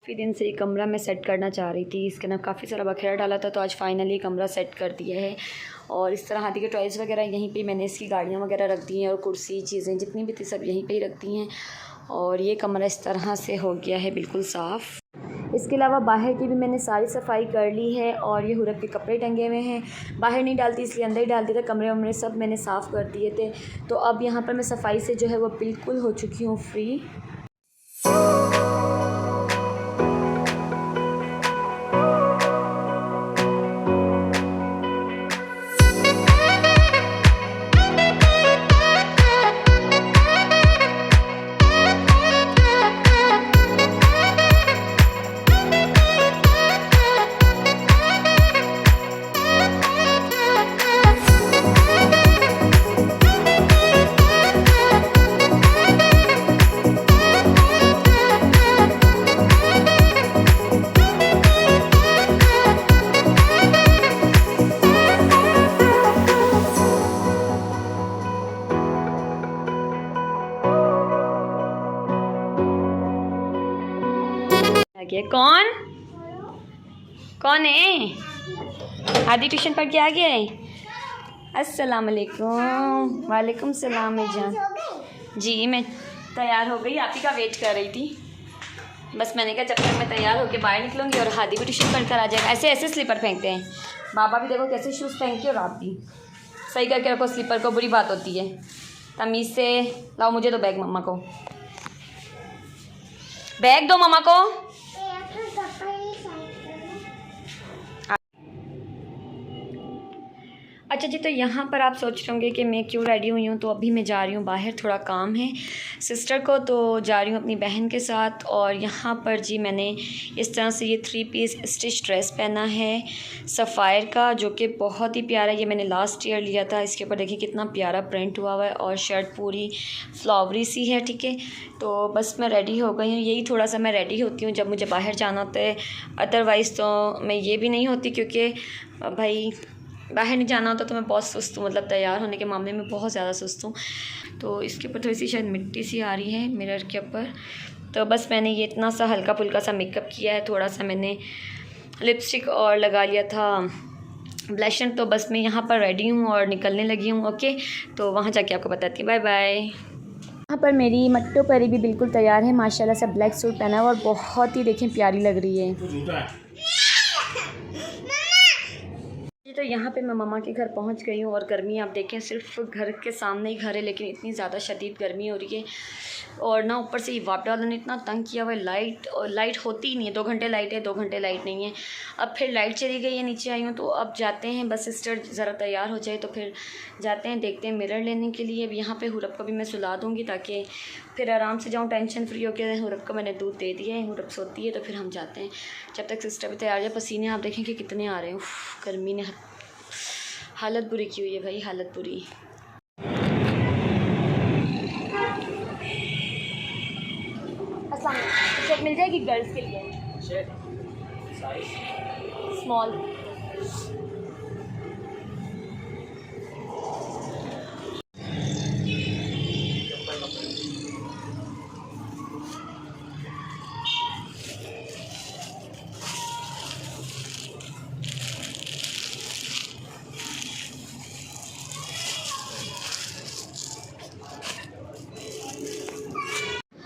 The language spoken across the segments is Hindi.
काफ़ी दिन से ये कमरा मैं सेट करना चाह रही थी। इसके अंदर काफ़ी सारा बखेड़ा डाला था, तो आज फाइनली कमरा सेट कर दिया है। और इस तरह हाथी के टॉयज़ वगैरह यहीं पे मैंने इसकी गाड़ियाँ वगैरह रख दी हैं, और कुर्सी चीज़ें जितनी भी थी सब यहीं पे ही रख दी हैं। और ये कमरा इस तरह से हो गया है बिल्कुल साफ़। इसके अलावा बाहर की भी मैंने सारी सफाई कर ली है। और ये हुरब के कपड़े टंगे हुए हैं, बाहर नहीं डालती इसलिए अंदर ही डालती थे। कमरे वमरे सब मैंने साफ़ कर दिए थे। तो अब यहाँ पर मैं सफाई से जो है वो बिल्कुल हो चुकी हूँ फ्री। गया कौन कौन है? आदि ट्यूशन पढ़ के आ गया है। अस्सलाम वालेकुम। वालेकुम सलाम जान। जी मैं तैयार हो गई, आप ही का वेट कर रही थी। बस मैंने कहा जब तक मैं तैयार होकर बाहर निकलूँगी और हादी भी ट्यूशन पढ़ कर आ जाएगा। ऐसे ऐसे स्लीपर फेंकते हैं। बाबा भी देखो कैसे शूज़ फेंक के, और आप भी सही करके रखो स्लीपर को, बुरी बात होती है। तमीज़ से लाओ, मुझे दो बैग, मम्मा को बैग दो, मम्मा को। अच्छा जी, तो यहाँ पर आप सोच रहे होंगे कि मैं क्यों रेडी हुई हूँ। तो अभी मैं जा रही हूँ बाहर, थोड़ा काम है सिस्टर को, तो जा रही हूँ अपनी बहन के साथ। और यहाँ पर जी मैंने इस तरह से ये 3 पीस स्टिच ड्रेस पहना है सफ़ायर का, जो कि बहुत ही प्यारा है। ये मैंने लास्ट ईयर लिया था। इसके ऊपर देखिए कितना प्यारा प्रिंट हुआ हुआ है, और शर्ट पूरी फ्लावरी सी है। ठीक है, तो बस मैं रेडी हो गई हूँ। यही थोड़ा सा मैं रेडी होती हूँ जब मुझे बाहर जाना होता है, अदरवाइज़ तो मैं ये भी नहीं होती, क्योंकि भाई बाहर नहीं जाना होता तो मैं बहुत सुस्त हूँ, मतलब तैयार होने के मामले में बहुत ज़्यादा सुस्त हूँ। तो इसके ऊपर थोड़ी सी शायद मिट्टी सी आ रही है मिरर के ऊपर। तो बस मैंने ये इतना सा हल्का फुल्का सा मेकअप किया है। थोड़ा सा मैंने लिपस्टिक और लगा लिया था ब्लशर। तो बस मैं यहाँ पर रेडी हूँ और निकलने लगी हूँ। ओके, तो वहाँ जाके आपको बताती हूँ। Bye bye. यहाँ पर मेरी मट्टो परी भी बिल्कुल तैयार है, माशाल्लाह से ब्लैक सूट पहना है और बहुत ही देखें प्यारी लग रही है। तो यहाँ पे मैं मम्मा के घर पहुँच गई हूँ। और गर्मी आप देखें, सिर्फ घर के सामने ही घर है, लेकिन इतनी ज़्यादा शदीद गर्मी हो रही है। और ना ऊपर से ये वाप वालों ने इतना तंग किया हुआ है। लाइट होती ही नहीं है। 2 घंटे लाइट है, 2 घंटे लाइट नहीं है। अब फिर लाइट चली गई है, नीचे आई हूँ। तो अब जाते हैं, बस सिस्टर ज़रा तैयार हो जाए तो फिर जाते हैं, देखते हैं मिरर लेने के लिए। अब यहाँ पर हुरब को भी मैं सुला दूँगी ताकि फिर आराम से जाऊँ, टेंशन फ्री होकर। हुरब को मैंने दूध दे दिया है, हुरब सोती है तो फिर हम जाते हैं। जब तक सिस्टर भी तैयार है। पसीने आप देखें कि कितने आ रहे हैं। गर्मी ने हालत बुरी की हुई है भाई, हालत बुरी। शर्ट मिल जाएगी गर्ल्स के लिए, स्मॉल।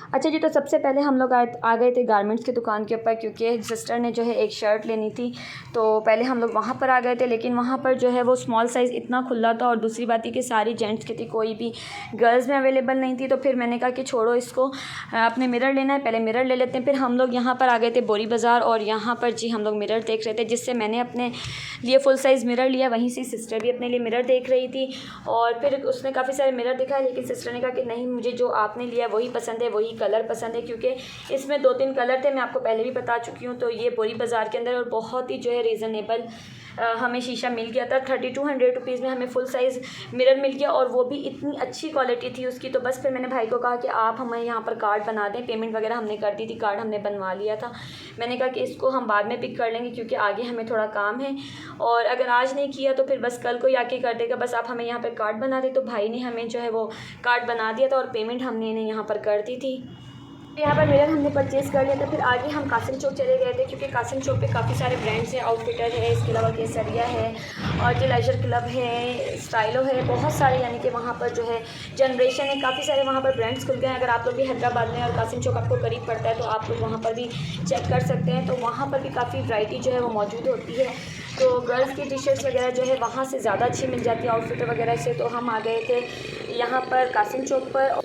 अच्छा जी, तो सबसे पहले हम लोग आ गए थे गारमेंट्स की दुकान के ऊपर, क्योंकि सिस्टर ने जो है एक शर्ट लेनी थी। तो पहले हम लोग वहाँ पर आ गए थे, लेकिन वहाँ पर जो है वो स्मॉल साइज़ इतना खुला था, और दूसरी बात ही कि सारी जेंट्स की थी, कोई भी गर्ल्स में अवेलेबल नहीं थी। तो फिर मैंने कहा कि छोड़ो इसको, अपने मिरर लेना है, पहले मिरर ले लेते हैं। फिर हम लोग यहाँ पर आ गए थे बोरी बाज़ार, और यहाँ पर जी हम लोग मिरर देख रहे थे, जिससे मैंने अपने लिए फुल साइज़ मिरर लिया। वहीं से सिस्टर भी अपने लिए मिरर देख रही थी, और फिर उसने काफ़ी सारे मिरर दिखाए, लेकिन सिस्टर ने कहा कि नहीं, मुझे जो आपने लिया वही पसंद है, वही कलर पसंद है, क्योंकि इसमें 2-3 कलर थे, मैं आपको पहले भी बता चुकी हूँ। तो ये बोरी बाज़ार के अंदर, और बहुत ही जो है रीज़नेबल हमें शीशा मिल गया था। 3200 रुपीज़ में हमें फुल साइज़ मिरर मिल गया, और वो भी इतनी अच्छी क्वालिटी थी उसकी। तो बस फिर मैंने भाई को कहा कि आप हमें यहाँ पर कार्ड बना दें। पेमेंट वगैरह हमने कर दी थी, कार्ड हमने बनवा लिया था। मैंने कहा कि इसको हम बाद में पिक कर लेंगे, क्योंकि आगे हमें थोड़ा काम है, और अगर आज नहीं किया तो फिर बस कल को ही आके कर देगा। बस आप हमें यहाँ पर कार्ड बना दें। तो भाई ने हमें जो है वो कार्ड बना दिया था, और पेमेंट हमने इन्हें यहाँ पर कर दी थी। यहाँ पर मिरर हमने परचेज़ कर लिया था। फिर आगे हम कासिम चौक चले गए थे, क्योंकि कासिम चौक पे काफ़ी सारे ब्रांड्स हैं, आउटफिटर है, इसके अलावा केसरिया है और जो लेजर क्लब है, स्टाइलो है, बहुत सारे, यानी कि वहाँ पर जो है जनरेशन है, काफ़ी सारे वहाँ पर ब्रांड्स खुल गए हैं। अगर आप लोग भी हैदराबाद में और कासिम चौक आपको करीब पड़ता है तो आप लोग वहाँ पर भी चेक कर सकते हैं। तो वहाँ पर भी काफ़ी वैरायटी जो है वो मौजूद होती है। तो गर्ल्स की टी शर्ट्स वगैरह जो है वहाँ से ज़्यादा अच्छी मिल जाती है आउटफिटर वगैरह से। तो हम आ गए थे यहाँ पर कासिम चौक पर।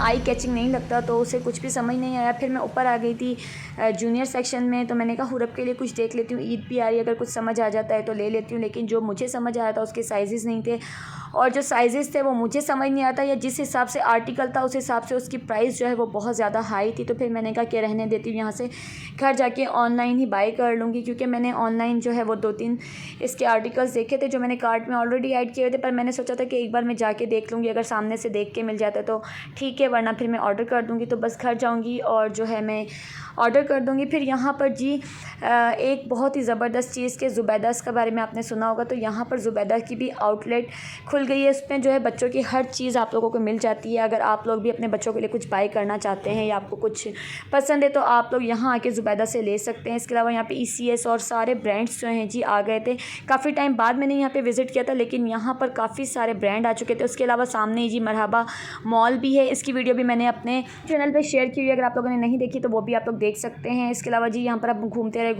आई कैचिंग नहीं लगता, तो उसे कुछ भी समझ नहीं आया। फिर मैं ऊपर आ गई थी जूनियर सेक्शन में, तो मैंने कहा हुरब के लिए कुछ देख लेती हूँ, ईद भी आ रही है, अगर कुछ समझ आ जाता है तो ले लेती हूँ। लेकिन जो मुझे समझ आया था उसके साइज़ नहीं थे, और जो साइज़ थे वो मुझे समझ नहीं आता, या जिस हिसाब से आर्टिकल था उस हिसाब से उसकी प्राइस जो है वो बहुत ज़्यादा हाई थी। तो फिर मैंने कहा कि रहने देती हूँ, यहाँ से घर जाके ऑनलाइन ही बाय कर लूँगी, क्योंकि मैंने ऑनलाइन जो है वो 2-3 इसके आर्टिकल्स देखे थे जो मैंने कार्ट में ऑलरेडी ऐड किए थे, पर मैंने सोचा था कि एक बार मैं जाके देख लूँगी, अगर सामने से देख के मिल जाता है तो ठीक है, वरना फिर मैं ऑर्डर कर दूँगी। तो बस घर जाऊँगी और जो है मैं ऑर्डर कर दूँगी। फिर यहाँ पर जी एक बहुत ही ज़बरदस्त चीज़ के ज़ुबैदास के बारे में आपने सुना होगा, तो यहाँ पर ज़ुबैदा की भी आउटलेट खुल गई है। इसमें जो है बच्चों की हर चीज़ आप लोगों को मिल जाती है। अगर आप लोग भी अपने बच्चों के लिए कुछ बाय करना चाहते हैं या आपको कुछ पसंद है तो आप लोग यहाँ आके ज़ुबैदा से ले सकते हैं। इसके अलावा यहाँ पे ECS और सारे ब्रांड्स जो हैं जी आ गए थे। काफ़ी टाइम बाद मैंने यहाँ पे विज़िट किया था, लेकिन यहाँ पर काफ़ी सारे ब्रांड आ चुके थे। उसके अलावा सामने ही जी मरहबा मॉल भी है, इसकी वीडियो भी मैंने अपने चैनल पर शेयर की हुई है, अगर आप लोगों ने नहीं देखी तो वो भी आप लोग देख सकते हैं। इसके अलावा जी यहाँ पर अब घूमते रहे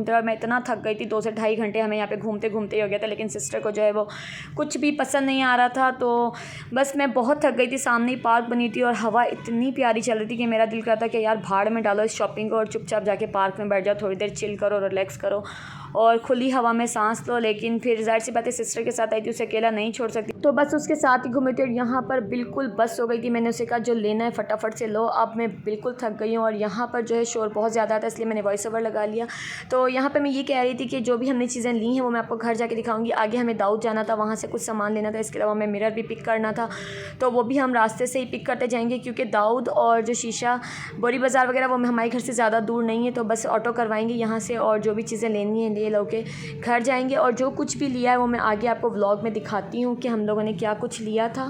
और मैं इतना थक गई थी, 2 से ढाई घंटे हमें यहाँ पे घूमते घूमते ही हो गया था। लेकिन सिस्टर को जो है वो कुछ भी पसंद नहीं आ रहा था, तो बस मैं बहुत थक गई थी। सामने ही पार्क बनी थी और हवा इतनी प्यारी चल रही थी कि मेरा दिल करता कि यार भाड़ में डालो इस शॉपिंग को और चुपचाप जाके पार्क में बैठ जाओ, थोड़ी देर चिल करो, रिलैक्स करो और खुली हवा में सांस लो। लेकिन फिर ज़ाहिर सी बात है सिस्टर के साथ आई थी, उसे अकेला नहीं छोड़ सकती, तो बस उसके साथ ही घूमे थे। और यहाँ पर बिल्कुल बस हो गई थी। मैंने उसे कहा जो लेना है फटाफट से लो, अब मैं बिल्कुल थक गई हूँ। और यहाँ पर जो है शोर बहुत ज़्यादा था, इसलिए मैंने वॉइस ओवर लगा लिया। तो यहाँ पर मैं ये कह रही थी कि जो भी हमने चीज़ें ली हैं वो मैं आपको घर जाके दिखाऊंगी। आगे हमें दाऊद जाना था, वहाँ से कुछ सामान लेना था। इसके अलावा हमें मिरर भी पिक करना था, तो वो भी हम रास्ते से ही पिक करते जाएंगे, क्योंकि दाऊद और जो शीशा बोरी बाज़ार वगैरह वो हमारे घर से ज़्यादा दूर नहीं है। तो बस ऑटो करवाएंगे यहाँ से और जो भी चीज़ें लेनी है ले लो के घर जाएंगे। और जो कुछ भी लिया है वो मैं आगे आपको व्लॉग में दिखाती हूँ कि हम लोगों ने क्या कुछ लिया था।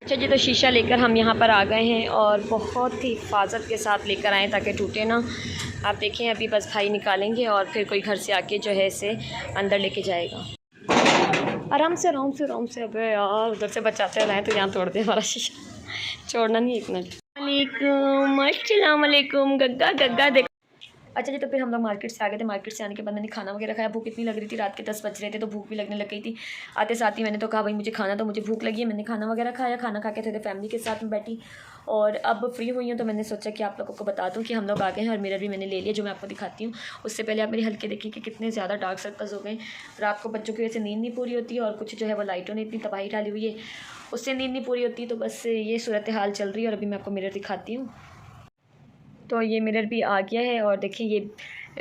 अच्छा जी, तो शीशा लेकर हम यहाँ पर आ गए हैं और बहुत ही हिफाजत के साथ लेकर आए ताकि टूटे ना। आप देखें अभी बस भाई निकालेंगे और फिर कोई घर से आके जो है इसे अंदर लेके जाएगा। आराम से आराम से। अबे यार उधर से बचाते रहें तो यहाँ तोड़ दे हमारा शीशा। छोड़ना नहीं, एक मिनट। अस्सलाम वालेकुम गग्गा देखो। अच्छा जी, तो फिर हम लोग मार्केट से आ गए थे। मार्केट से आने के बाद मैंने खाना वगैरह खाया। भूख इतनी लग रही थी, रात के 10 बज रहे थे तो भूख भी लगने लग गई थी। आते साथ ही मैंने तो कहा भाई मुझे खाना, तो मुझे भूख लगी है। मैंने खाना वगैरह खाया। खाना खा के थोड़े फैमिली के साथ में बैठी और अब फ्री हुई हूँ, तो मैंने सोचा कि आप लोगों को बता दूँ कि हम लोग आ गए हैं। और मिरर भी मैंने ले लिया, जो मैं आपको दिखाती हूँ। उससे पहले आप मेरी हल्के देखिए कि कितने ज़्यादा डार्क सर्कल्स हो गए। रात को बच्चों की वजह से नींद नहीं पूरी होती है और कुछ जो है वो लाइटों ने इतनी तबाही डाली हुई है, उससे नींद नहीं पूरी होती। तो बस ये सूरत हाल चल रही है। और अभी मैं आपको मिरर दिखाती हूँ। तो ये मिरर भी आ गया है और देखिए ये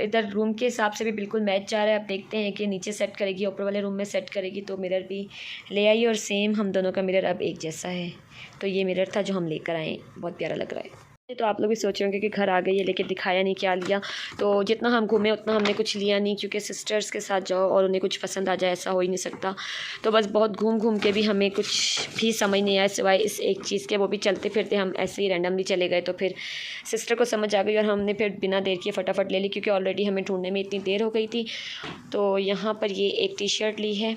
इधर रूम के हिसाब से भी बिल्कुल मैच जा रहा है। आप देखते हैं कि नीचे सेट करेगी, ऊपर वाले रूम में सेट करेगी, तो मिरर भी ले आई और सेम हम दोनों का मिरर अब एक जैसा है। तो ये मिरर था जो हम लेकर आए, बहुत प्यारा लग रहा है। तो आप लोग भी सोच रहे होंगे कि घर आ गई है लेकिन दिखाया नहीं क्या लिया। तो जितना हम घूमे उतना हमने कुछ लिया नहीं, क्योंकि सिस्टर्स के साथ जाओ और उन्हें कुछ पसंद आ जाए ऐसा हो ही नहीं सकता। तो बस बहुत घूम के भी हमें कुछ भी समझ नहीं आया सिवाय इस एक चीज़ के। वो भी चलते फिरते हम ऐसे ही रैंडमली चले गए, तो फिर सिस्टर को समझ आ गई और हमने फिर बिना देर किए फटाफट ले ली, क्योंकि ऑलरेडी हमें ढूंढने में इतनी देर हो गई थी। तो यहाँ पर ये एक टी शर्ट ली है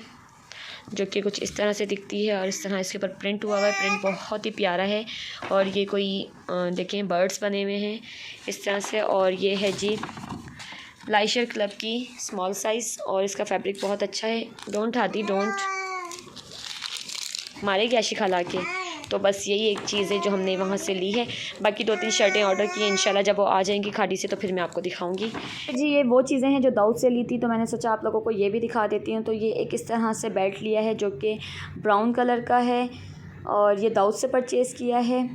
जो कि कुछ इस तरह से दिखती है और इस तरह इसके ऊपर प्रिंट हुआ है। प्रिंट बहुत ही प्यारा है और ये कोई देखें बर्ड्स बने हुए हैं इस तरह से। और ये है जी लाइशर क्लब की स्मॉल साइज़ और इसका फैब्रिक बहुत अच्छा है। डोंट हादी डोंट मारेगी आशी खा के। तो बस यही एक चीज़ है जो हमने वहाँ से ली है। बाकी 2-3 शर्टें ऑर्डर की हैं, इंशाल्लाह जब वो आ जाएंगी खाड़ी से तो फिर मैं आपको दिखाऊंगी। जी ये वो चीज़ें हैं जो दाऊद से ली थी, तो मैंने सोचा आप लोगों को ये भी दिखा देती हूँ। तो ये एक इस तरह से बेल्ट लिया है जो कि ब्राउन कलर का है और ये दाऊद से परचेज़ किया है।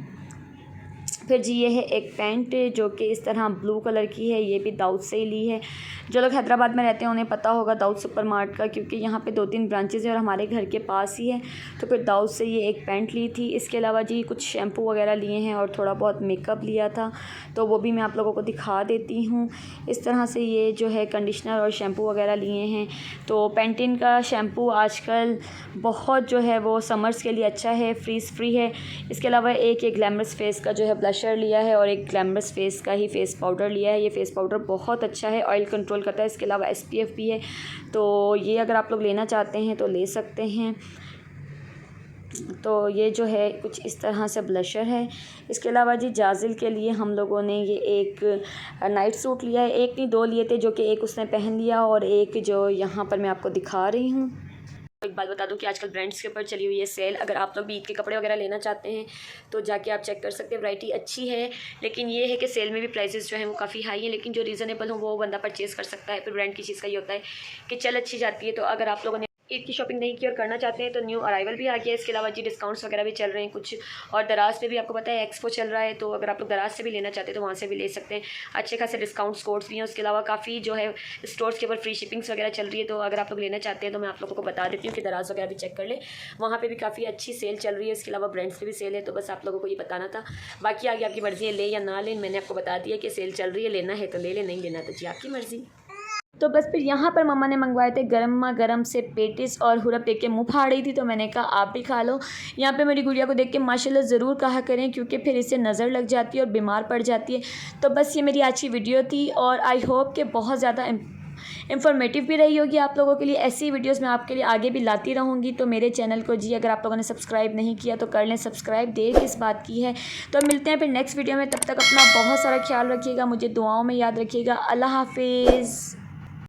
फिर जी ये है एक पैंट जो कि इस तरह ब्लू कलर की है, ये भी दाऊद से ही ली है। जो लोग हैदराबाद में रहते हैं उन्हें पता होगा दाऊद सुपर मार्ट का, क्योंकि यहाँ पे 2-3 ब्रांचेज़ हैं और हमारे घर के पास ही है। तो फिर दाऊद से ये एक पैंट ली थी। इसके अलावा जी कुछ शैम्पू वगैरह लिए हैं और थोड़ा बहुत मेकअप लिया था, तो वो भी मैं आप लोगों को दिखा देती हूँ। इस तरह से ये जो है कंडीशनर और शैम्पू वगैरह लिए हैं। तो पैंटीन का शैम्पू आजकल बहुत जो है वो समर्स के लिए अच्छा है, फ्रीज़ फ्री है। इसके अलावा एक ये ग्लैमरस फेस का जो है ब्लशर लिया है और एक ग्लैमरस फेस का ही फेस पाउडर लिया है। ये फेस पाउडर बहुत अच्छा है, ऑयल कंट्रोल करता है। इसके अलावा SPF भी है, तो ये अगर आप लोग लेना चाहते हैं तो ले सकते हैं। तो ये जो है कुछ इस तरह से ब्लशर है। इसके अलावा जी जाजिल के लिए हम लोगों ने ये एक नाइट सूट लिया है। एक नहीं 2 लिए थे, जो कि एक उसने पहन लिया और एक जो यहाँ पर मैं आपको दिखा रही हूँ। एक बात बता दूं कि आजकल ब्रांड्स के ऊपर चली हुई है सेल। अगर आप लोग भी ईद के कपड़े वगैरह लेना चाहते हैं तो जाके आप चेक कर सकते हैं। वैरायटी अच्छी है, लेकिन ये है कि सेल में भी प्राइसेस जो हैं वो काफ़ी हाई हैं, लेकिन जो रीज़नेबल हो वो बंदा परचेज़ कर सकता है। फिर ब्रांड की चीज़ का ये होता है कि चल अच्छी जाती है। तो अगर आप लोगों ने ईद की शॉपिंग नहीं की और करना चाहते हैं तो न्यू अराइवल भी आ गया है। इसके अलावा जी डिस्काउंट्स वगैरह भी चल रहे हैं कुछ, और दराज पे भी आपको पता है एक्सपो चल रहा है, तो अगर आप लोग दराज से भी लेना चाहते हैं तो वहाँ से भी ले सकते हैं। अच्छे खासे डिस्काउंट्स कोड्स भी हैं। उसके अलावा काफ़ी जो है स्टोर्स के ऊपर फ्री शिपिंग्स वगैरह चल रही है। तो अगर आप लोग लेना चाहते हैं तो मैं आप लोगों को बता देती हूँ कि दराज वगैरह भी चेक कर ले, वहाँ पर भी काफ़ी अच्छी सेल चल रही है। इसके अलावा ब्रांड्स पर भी सेल है, तो बस आप लोगों को ये बताना था। बाकी आगे आपकी मर्ज़ी है ले या ना लें, मैंने आपको बता दिया कि सेल चल रही है, लेना है तो ले लें, नहीं लेना तो जी आपकी मर्ज़ी। तो बस फिर यहाँ पर मम्मा ने मंगवाए थे गर्मा गर्म से पेटिस और हुरप देख के मुँह फाड़ रही थी, तो मैंने कहा आप भी खा लो। यहाँ पे मेरी गुड़िया को देख के माशाल्लाह ज़रूर कहा करें, क्योंकि फिर इसे नज़र लग जाती है और बीमार पड़ जाती है। तो बस ये मेरी आज की वीडियो थी और आई होप कि बहुत ज़्यादा इंफॉर्मेटिव भी रही होगी आप लोगों के लिए। ऐसी वीडियोज़ मैं आपके लिए आगे भी लाती रहूँगी। तो मेरे चैनल को जी अगर आप लोगों ने सब्सक्राइब नहीं किया तो कर लें सब्सक्राइब, देर किस बात की है। तो मिलते हैं फिर नेक्स्ट वीडियो में, तब तक अपना बहुत सारा ख्याल रखिएगा, मुझे दुआओं में याद रखिएगा। अल्लाह हाफिज़।